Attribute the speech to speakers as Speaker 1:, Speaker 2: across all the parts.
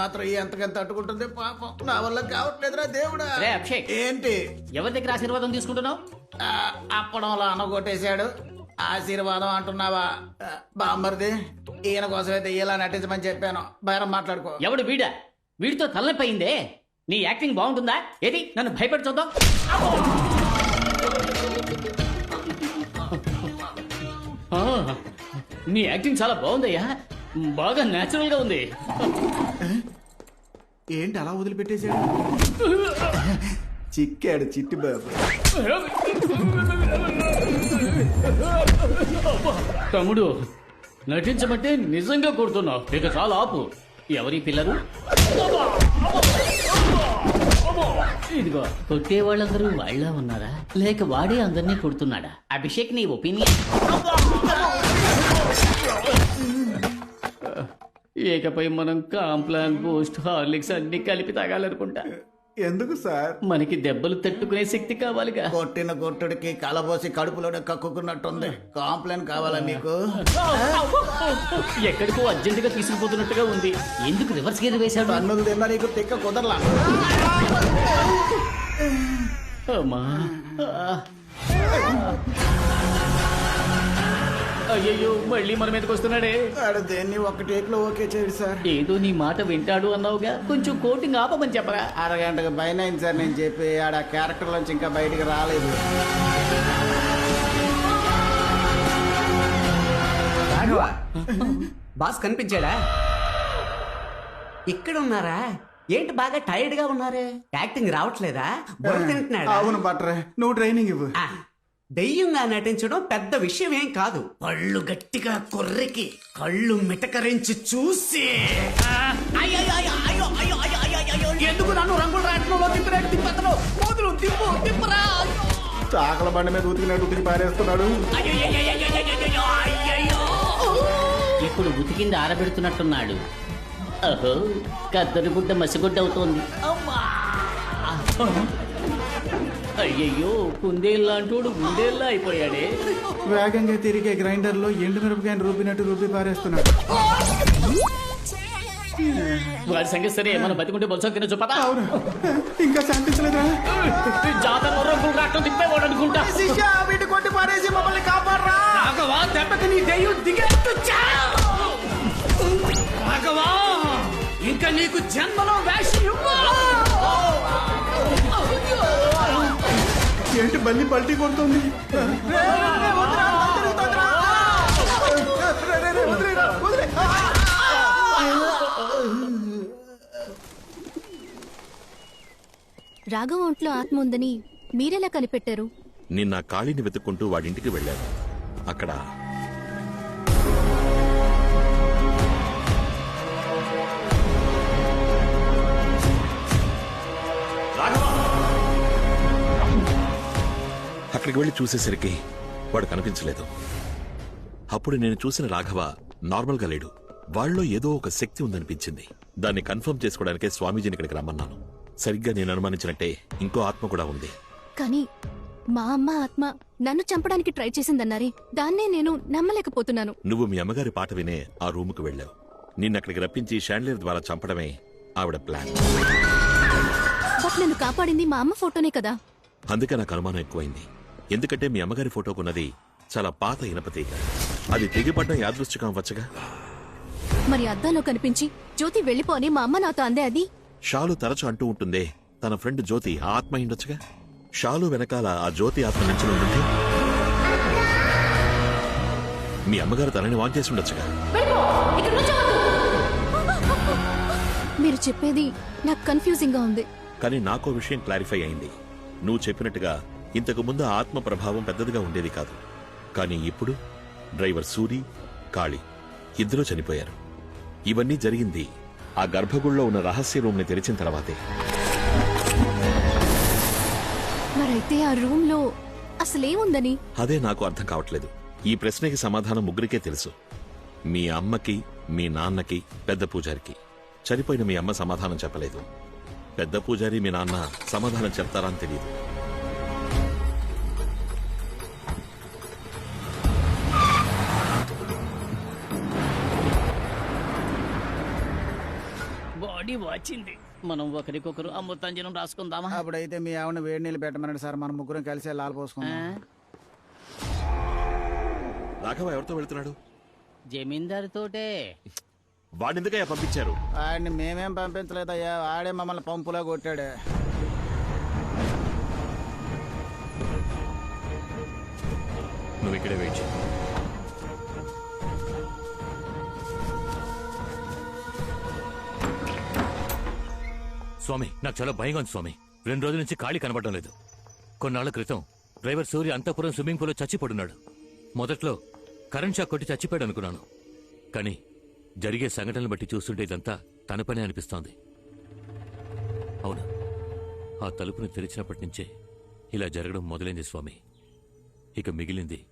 Speaker 1: మాత్రం ఎంతకంత తట్టుకుంటుంది పాపం. నా వల్ల కావట్లేదురా దేవుడా.
Speaker 2: అభిషేక్,
Speaker 1: ఏంటి
Speaker 2: ఎవరి దగ్గర ఆశీర్వాదం తీసుకుంటున్నావు?
Speaker 1: అప్పడంలో అనగొట్టేశాడు. ఆశీర్వాదం అంటున్నావా? బామ్మర్ది, ఈయన కోసమే దెయ్యాలని నటించమని చెప్పాను. బేరం మాట్లాడుకో.
Speaker 2: ఎవడు వీడా? వీడితో తలనొప్పి అయిందే. నీ యాక్టింగ్ బాగుంటుందా? ఏది నన్ను భయపెట్టి చూద్దాం. నీ యాక్టింగ్ చాలా బాగుందయ్యా, బాగా నేచురల్ గా ఉంది.
Speaker 1: ఏంటి అలా వదిలిపెట్టేశాడు? చిక్కాడు చిట్టి బాబు.
Speaker 2: తమ్ముడు, నటించమంటే నిజంగా కొడుతున్నావు. ఇక చాలా ఆపు. ఎవరి పిల్లలు? ఇదిగో, కొట్టే వాళ్ళందరూ వాళ్ళ ఉన్నారా, లేక వాడే అందరినీ కొడుతున్నాడా? అభిషేక్, నీ ఒపీనియన్? ఇకపై మనం కాంప్లాన్, బూస్ట్, హార్లిక్స్ అన్ని కలిపి తాగాలనుకుంటా.
Speaker 1: ఎందుకు సార్?
Speaker 2: మనకి దెబ్బలు తట్టుకునే శక్తి కావాలిగా.
Speaker 1: కొట్టిన కొట్టుడికి కలబోసి కడుపులోనే కక్కుకున్నట్టుంది. కాంప్లైంట్ కావాలా నీకు?
Speaker 2: ఎక్కడికో అర్జెంటుగా తీసుకుపోతున్నట్టుగా ఉంది. ఎందుకు రివర్స్ గేర్ వేశాడు?
Speaker 1: అన్నులు తిన్నా నీకు తిక్క కుదరలా.
Speaker 2: అమ్మా, అయ్యయ్యో, మళ్ళీ మన మీదకి వస్తున్నాడే.
Speaker 1: ఆడు దేన్ని ఒక టేక్ లో ఓకే చేయడు సార్.
Speaker 2: ఏదో నీ మాట వింటాడు అన్నావుగా, కొంచెం కోటింగ్ ఆపమని చెప్పరా.
Speaker 1: అరగంటకు పైన అయింది సార్ నేను చెప్పి. ఆడ క్యారెక్టర్ నుంచి ఇంకా బయటికి రాలేదు.
Speaker 3: బాస్ కనిపించాడా? ఇక్కడ ఉన్నారా? ఏంటి బాగా టైర్డ్ గా ఉన్నారే? యాక్టింగ్ రావట్లేదా? బుర్ర తింటున్నాడా?
Speaker 1: అవును బట్రే, నువ్వు ట్రైనింగ్ ఇవ్వు.
Speaker 3: దెయ్యంగా నటించడం పెద్ద విషయం ఏం కాదు. పళ్ళు గట్టిగా కొర్రికి కళ్ళు మిటకరించి చూసి ఎందుకు నన్ను రంగుల రాట్నంలో తిప్పినట్టు తిప్పతను కూతురు తిప్పు తిప్పరా.
Speaker 1: చాకల బండి మీద ఉతికినట్టు ఉతికి పారేస్తున్నాడు.
Speaker 2: ఇప్పుడు ఉతికింది ఆరబెడుతున్నట్టున్నాడు. అహో, కద్దరి గుడ్డ మసిగుడ్డ అవుతోంది. అయ్యయ్యో, కుందేళ్ళంటోడు గుండేళ్ళ అయిపోయాడే.
Speaker 1: వేగంగా తిరిగే గ్రైండర్ లో ఎండు మిరపకాయను రూపినట్టు రూపి పారేస్తున్నాడు.
Speaker 2: వాడి సంగతి సరే, మనం బతికుంటే బొత్స తినచ్చు పదా.
Speaker 1: అవును, ఇంకా శాంతించలేదా?
Speaker 2: జాతర రంగులు రాట్నం తిప్పేవాడు అనుకుంటా.
Speaker 1: వీటి కొట్టి పారేసి మమ్మల్ని కాపాడరా.
Speaker 3: రాఘవా, దెబ్బకి నీ దెయ్యం దిగేట్టు రాఘవా, ఇంకా నీకు జన్మలో వేషం ఇవ్వాలి.
Speaker 1: ఏంటి బల్లి పల్టీ కొడుతుంది?
Speaker 4: రాఘవ ఒంట్లో ఆత్మ ఉందని మీరెలా కనిపెట్టారు?
Speaker 5: నిన్న కాళీని వెతుక్కుంటూ వాడింటికి వెళ్ళాను. అక్కడ అక్కడికి వెళ్ళి చూసేసరికి వాడు కనిపించలేదు. అప్పుడు నేను చూసిన రాఘవ నార్మల్గా లేడు. వాళ్ళలో ఏదో ఒక శక్తి ఉందనిపించింది. దాన్ని కన్ఫర్మ్ చేసుకోవడానికే స్వామీజీని ఇక్కడికి రమ్మన్నాను. సరిగ్గా నేను అనుమానించినట్టే ఇంకో ఆత్మ కూడా ఉంది.
Speaker 4: కానీ మా అమ్మ ఆత్మ నన్ను చంపడానికి ట్రై చేసిందన్నారే, దాన్నే నేను నమ్మలేకపోతున్నాను.
Speaker 5: నువ్వు మీ అమ్మగారి పాట వినే ఆ రూముకు వెళ్ళావు. నిన్నక్కడికి రప్పించి షాండ్లియర్ ద్వారా చంపడమే ఆవిడ ప్లాన్.
Speaker 4: బట్ నన్ను కాపాడింది మా అమ్మ ఫోటోనే కదా.
Speaker 5: అందుకే నాకు అనుమానం ఎక్కువైంది. ఎందుకంటే మీ అమ్మగారి ఫోటోకున్నది చాలా పాత ఇనపతీగ. అది తెగిపడ్డం యాదృశ్చికం అవ్వచ్చుగా.
Speaker 4: మరి అద్దంలో కనిపించి జ్యోతి వెళ్ళిపో అని మా అమ్మ నాతో అందే. అది
Speaker 5: షాలు తరచు అంటూ ఉంటుందే, తన ఫ్రెండ్ జ్యోతి ఆ ఆత్మ ఉండొచ్చుగా. షాలు వెనకాల ఆ జ్యోతి ఆత్మ నుంచి ఉంటుంది. మీ అమ్మగారు తనని వాన్ చేసి ఉండొచ్చుగా.
Speaker 4: మీరు చెప్పేది నాకు కన్ఫ్యూజింగ్ గా ఉంది.
Speaker 5: కానీ నాకో విషయం క్లారిఫై అయింది. నువ్వు చెప్పినట్టుగా ఇంతకు ముందు ఆత్మ ప్రభావం పెద్దదిగా ఉండేది కాదు. కానీ ఇప్పుడు డ్రైవర్ సూరి, కాళీ ఇద్దరూ చనిపోయారు. ఇవన్నీ జరిగింది ఆ గర్భగుడిలో ఉన్న రహస్య రూమ్ ని తెరిచిన తర్వాతే.
Speaker 4: మరైతే ఆ రూమ్ లో అసలేముందని?
Speaker 5: అదే నాకు అర్థం కావట్లేదు. ఈ ప్రశ్నకి సమాధానం ముగ్గురికే తెలుసు. మీ అమ్మకి, మీ నాన్నకి, పెద్ద పూజారికి. చనిపోయిన మీ అమ్మ సమాధానం చెప్పలేదు. పెద్ద పూజారి మీ నాన్న సమాధానం చెప్తారా అని తెలియదు.
Speaker 2: బాడీ వాచింది. మనం ఒకరికొకరు అమృతాంజనం రాసుకుందామా?
Speaker 1: అప్పుడైతే మీ ఆవిడ వేడి నీళ్ళు పెట్టమనండి సార్, మనం ముగ్గురం కలిసి లాల్ పోసుకుందాం.
Speaker 5: రాఘవ ఎవరితో వెళ్తున్నాడు?
Speaker 2: జమీందారు తోటే.
Speaker 5: వాడినిందుకయ్యా పంపించారు?
Speaker 1: ఆడిని మేమేం పంపించలేదయ్యా, ఆడే మమ్మల్ని పంపులా కొట్టాడు.
Speaker 6: నువ్వు ఇక్కడే వెయిట్ చేయి. స్వామి, నాకు చాలా భయంగా ఉంది స్వామి. 2 రోజుల నుంచి ఖాళీ కనబడడం లేదు. కొన్నాళ్ల క్రితం డ్రైవర్ సూర్య అంతఃపురం స్విమ్మింగ్ పూల్లో చచ్చిపడున్నాడు. మొదట్లో కరెంట్ షాక్ కొట్టి చచ్చిపోయాడు అనుకున్నాను. కానీ జరిగే సంఘటనలు బట్టి చూస్తుంటే ఇదంతా తన పనే అనిపిస్తోంది. అవును, ఆ తలుపుని తెరిచినప్పటి నుంచే ఇలా జరగడం మొదలైంది స్వామి. ఇక మిగిలింది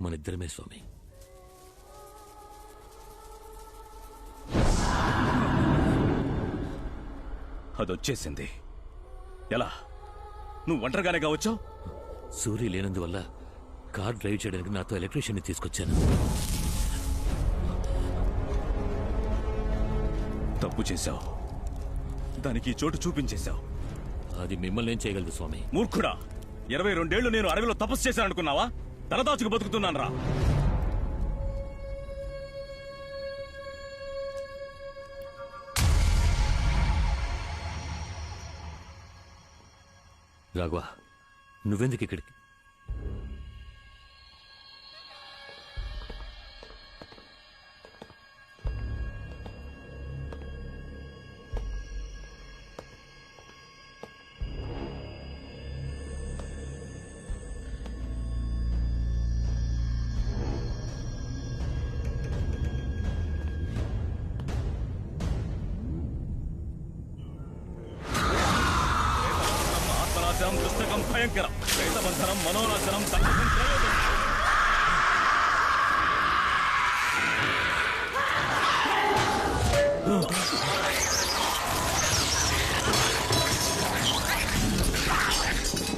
Speaker 6: మనిద్దరమే స్వామి.
Speaker 7: అదొచ్చేసింది. ఎలా? నువ్వు ఒంటరిగానే కావచ్చావు?
Speaker 6: సూర్య లేనందువల్ల కార్ డ్రైవ్ చేయడానికి నాతో ఎలక్ట్రీషియన్ని తీసుకొచ్చాను.
Speaker 7: తప్పు చేశావు. దానికి ఈ చోటు చూపించేశావు.
Speaker 6: అది మిమ్మల్ని ఏం చేయగలదు స్వామి?
Speaker 7: మూర్ఖుడా! 22 ఏళ్లు నేను అడవిలో తపస్సు చేశాను అనుకున్నావా? తలదాచుకు బతుకుతున్నాను రా.
Speaker 6: రాఘవ, నువ్వెందుకు ఇక్కడికి?
Speaker 7: ఆత్మనాశనం పుస్తకం భయంకరం, ప్రేతబంధనం మనోనాశనం తప్పకం ప్రయోజనం.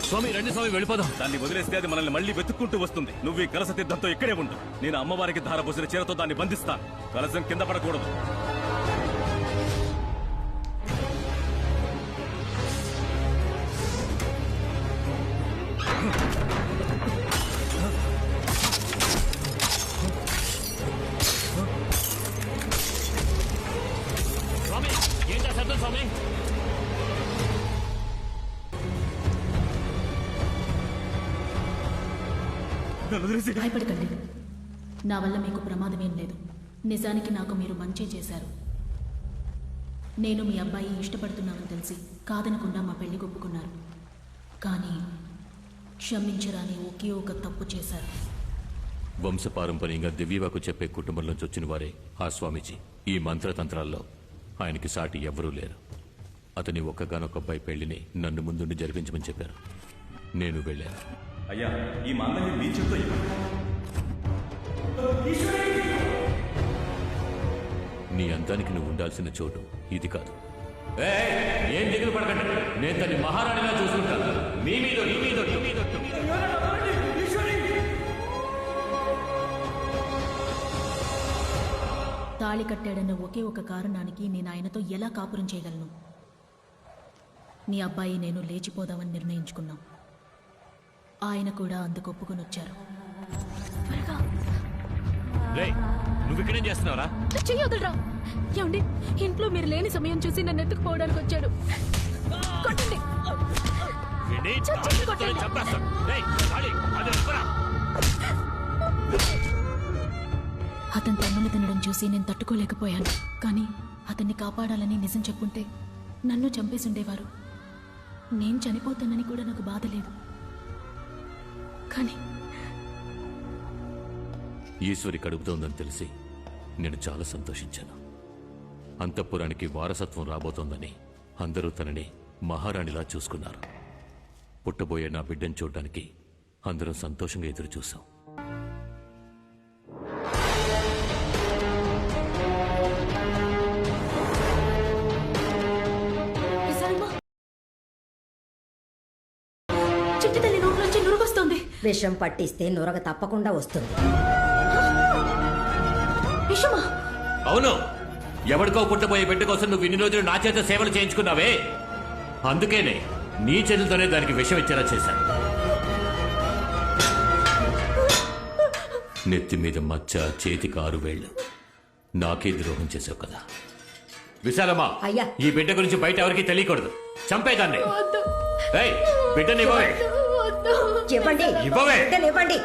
Speaker 6: స్వామి రండి స్వామి, వెళ్ళిపోదాం.
Speaker 7: దాన్ని వదిలేస్తే అది మనల్ని మళ్ళీ వెతుక్కుంటూ వస్తుంది. నువ్వు ఈ కలస తీర్థంతో ఇక్కడే ఉండు. నేను అమ్మవారికి ధారపోసిన చీరతో దాన్ని బంధిస్తాను. కలసం కింద పడకూడదు.
Speaker 6: స్వామి, ఏం చేస్తారు స్వామి?
Speaker 8: భయపడకండి, నా వల్ల మీకు ప్రమాదమేం లేదు. నిజానికి నాకు మీరు మంచి చేశారు. నేను మీ అబ్బాయి ఇష్టపడుతున్నానని తెలిసి కాదనకుండా మా పెళ్లి ఒప్పుకున్నారు. కానీ క్షమించరాని ఒకే ఒక తప్పు చేశారు.
Speaker 6: వంశపారంపర్యంగా దివ్యవాకు చెప్పే కుటుంబంలోంచి వచ్చిన వారే ఆ స్వామీజీ. ఈ మంత్రతంత్రాల్లో ఆయనకి సాటి ఎవ్వరూ లేరు. అతని ఒక్కగానొక్క అబ్బాయి పెళ్లిని నన్ను ముందుండి జరిపించమని చెప్పారు. నేను వెళ్ళాను.
Speaker 7: అయ్యా, ఈ మందని మీ చేత్తో
Speaker 6: నీ అంతానికి నువ్వు ఉండాల్సిన చోటు ఇది కాదు. ఏం దిగులు పడకండి, నేను తల్లి మహారాణిలా చూసుకుంటాను. మీ మీద మీ మీద మీ మీద.
Speaker 8: తాళి కట్టాడన్న ఒకే ఒక కారణానికి నేను ఆయనతో ఎలా కాపురం చేయగలను? నీ అబ్బాయి నేను లేచిపోదామని నిర్ణయించుకున్నాం. ఆయన కూడా అందుకు ఒప్పుకొని వచ్చారు.
Speaker 6: నువ్వు ఇక్కడేం చేస్తున్నావురా?
Speaker 4: చెయ్యొద్దురా. ఏమండి, ఇంట్లో మీరు లేని సమయం చూసి నన్ను ఎత్తుకుపోవడానికి వచ్చాడు. కొట్టండి.
Speaker 8: అతను తన్నులు తినడం చూసి నేను తట్టుకోలేకపోయాను. కానీ అతన్ని కాపాడాలని నిజం చెప్పుంటే నన్ను చంపేసి ఉండేవారు. నేను చనిపోతానని కూడా నాకు బాధ లేదు. కానీ
Speaker 6: ఈశ్వరి కడుపుతోందని తెలిసి నేను చాలా సంతోషించాను. అంతఃపురానికి వారసత్వం రాబోతోందని అందరూ తనని మహారాణిలా చూసుకున్నారు. పుట్టబోయే నా బిడ్డను చూడడానికి అందరం సంతోషంగా ఎదురు చూశాం.
Speaker 8: చిట్టి తల్లి నోట్లోంచి నురుగొస్తోంది.
Speaker 9: విషం పట్టిస్తే నురగ తప్పకుండా వస్తుంది.
Speaker 8: విషమా?
Speaker 6: అవును, ఎవరికో పుట్టబోయే బిడ్డ కోసం నువ్వు ఇన్ని రోజులు నా చేత సేవలు చేయించుకున్నావే, అందుకేనే నీ చేతులతోనే దానికి విషం ఇచ్చేలా చేశాను. నెత్తి మీద మచ్చ, చేతికి 6 వేళ్లు, నాకే ద్రోహం చేసావు కదా. విశాలమ్మా,
Speaker 9: అయ్యా.
Speaker 6: ఈ బిడ్డ గురించి బయట ఎవరికి తెలియకూడదు. చంపేదాన్ని. ఏయ్, బిడ్డని ఇవ్వవే.
Speaker 9: చెప్పండి
Speaker 6: ఇవ్వవే.
Speaker 9: ఇవ్వండి